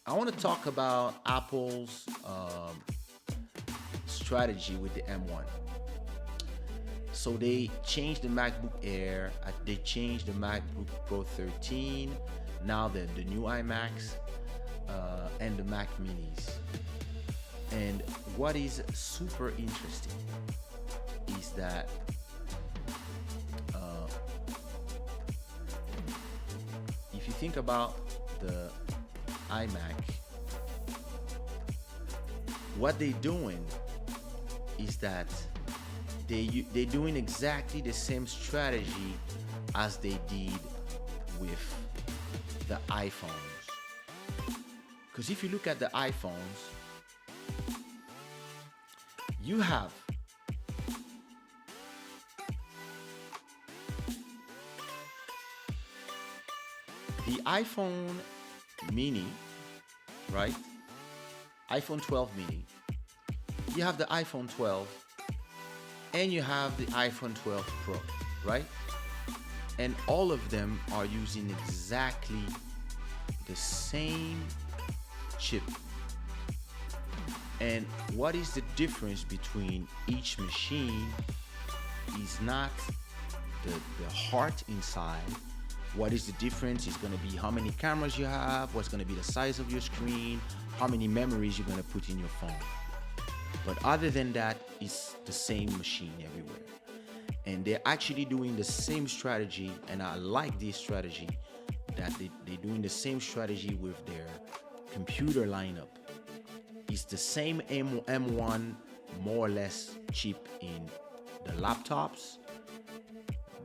I want to talk about Apple's strategy with the M1. So they changed the MacBook Air, they changed the MacBook Pro 13, now the new iMacs, and the Mac Minis. And what is super interesting is that if you think about the iMac, what they're doing is that they're doing exactly the same strategy as they did with the iPhones. Because if you look at the iPhones, you have the iPhone mini, right? iPhone 12 mini. You have the iPhone 12 and you have the iPhone 12 Pro, right? And all of them are using exactly the same chip. And what is the difference between each machine is not the heart inside. What is the difference is going to be how many cameras you have, what's going to be the size of your screen, how many memories you're going to put in your phone. But other than that, it's the same machine everywhere. And they're actually doing the same strategy, and I like this strategy, that they're doing the same strategy with their computer lineup. It's the same M1, more or less chip in the laptops,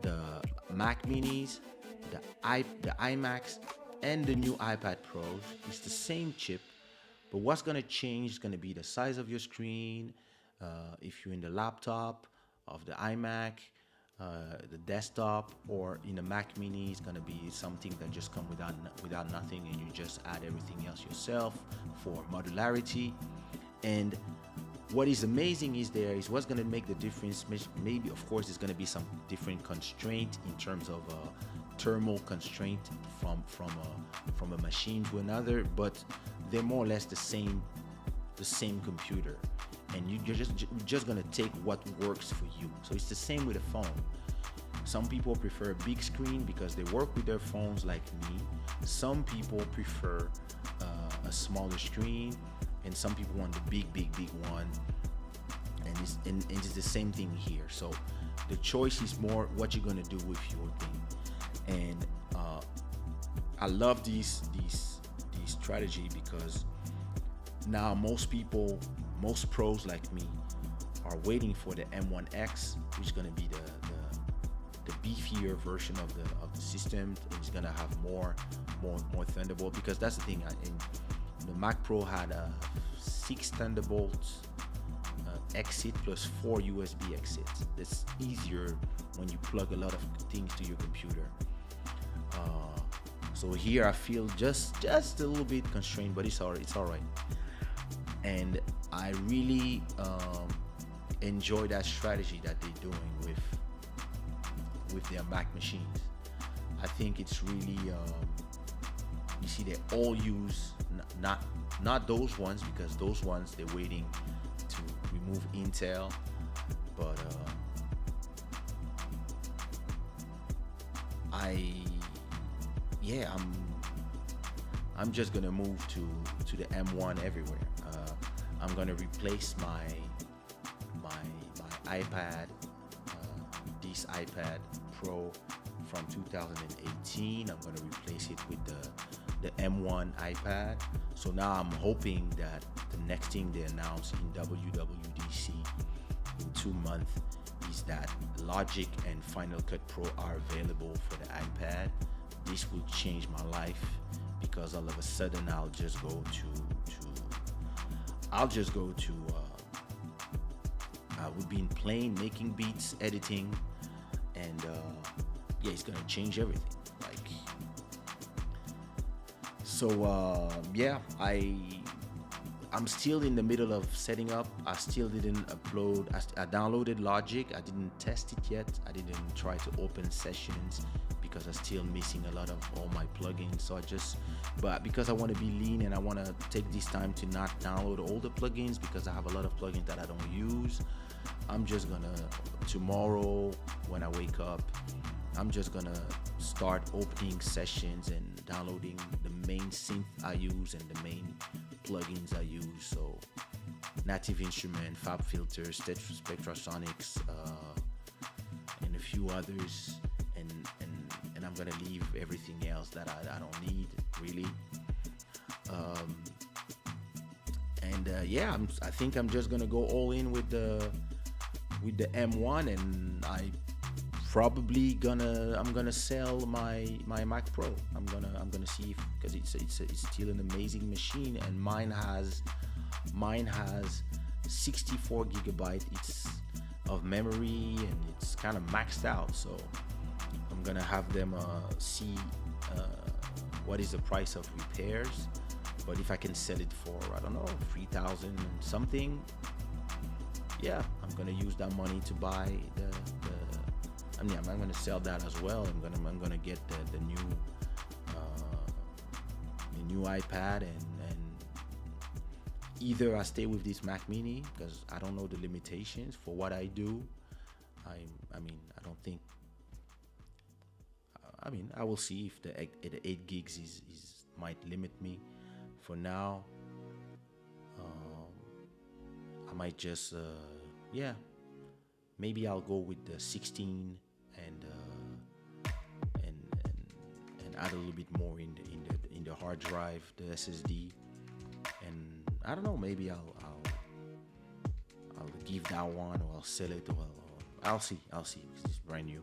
the Mac Minis, the iMacs, and the new iPad Pros. It's the same chip, but what's going to change is going to be the size of your screen. If you're in the laptop of the iMac, the desktop, or in the Mac Mini, it's going to be something that just comes without nothing, and you just add everything else yourself for modularity. And what is amazing is what's going to make the difference. Maybe, of course, there's going to be some different constraint in terms of thermal constraint from a machine to another, but they're more or less the same computer, and you're just gonna take what works for you. So it's the same with a phone. Some people prefer a big screen because they work with their phones like me. Some people prefer a smaller screen, and some people want the big one. And it's the same thing here. So the choice is more what you're gonna do with your thing. And I love these strategy because now most pros like me are waiting for the M1X, which is going to be the beefier version of the system. It's going to have more Thunderbolt, because that's the thing. The Mac Pro had a 6 Thunderbolt exit plus 4 USB exits. That's easier when you plug a lot of things to your computer. So here I feel just a little bit constrained, but it's all right. And I really enjoy that strategy that they're doing with their Mac machines. I think it's really you see they all use not those ones, because those ones they're waiting to remove Intel, but I'm just gonna move to the M1 everywhere. I'm gonna replace my iPad, this iPad Pro from 2018. I'm gonna replace it with the M1 iPad. So now I'm hoping that the next thing they announce in WWDC in 2 months is that Logic and Final Cut Pro are available for the iPad. This will change my life, because all of a sudden I'll just go to I would be in plane making beats, editing, and it's gonna change everything. I'm still in the middle of setting up. I still didn't upload. I downloaded Logic. I didn't test it yet. I didn't try to open sessions because I'm still missing a lot of all my plugins. So I just, but because I want to be lean and I want to take this time to not download all the plugins because I have a lot of plugins that I don't use, I'm just gonna, tomorrow when I wake up, I'm just gonna start opening sessions and downloading the main synth I use and the main plugins I use. So Native Instrument, Fab Filters, Spectrasonics, and a few others, and I'm gonna leave everything else that I don't need really. Yeah, I think I'm just gonna go all in with the M1, and I'm gonna sell my Mac Pro. I'm gonna see if, because it's still an amazing machine, and mine has 64 gigabyte of memory, and it's kind of maxed out. So I'm gonna have them see what is the price of repairs. But if I can sell it for, I don't know, 3,000 something, yeah, I'm gonna use that money to buy I'm gonna sell that as well. I'm gonna get the new iPad, and either I stay with this Mac Mini because I don't know the limitations for what I do. I don't think. I will see if the 8 gigs is might limit me. For now, I might just maybe I'll go with the 16 and add a little bit more in the hard drive, the SSD, and I don't know, maybe I'll give that one, or I'll sell it, or I'll see because it's brand new.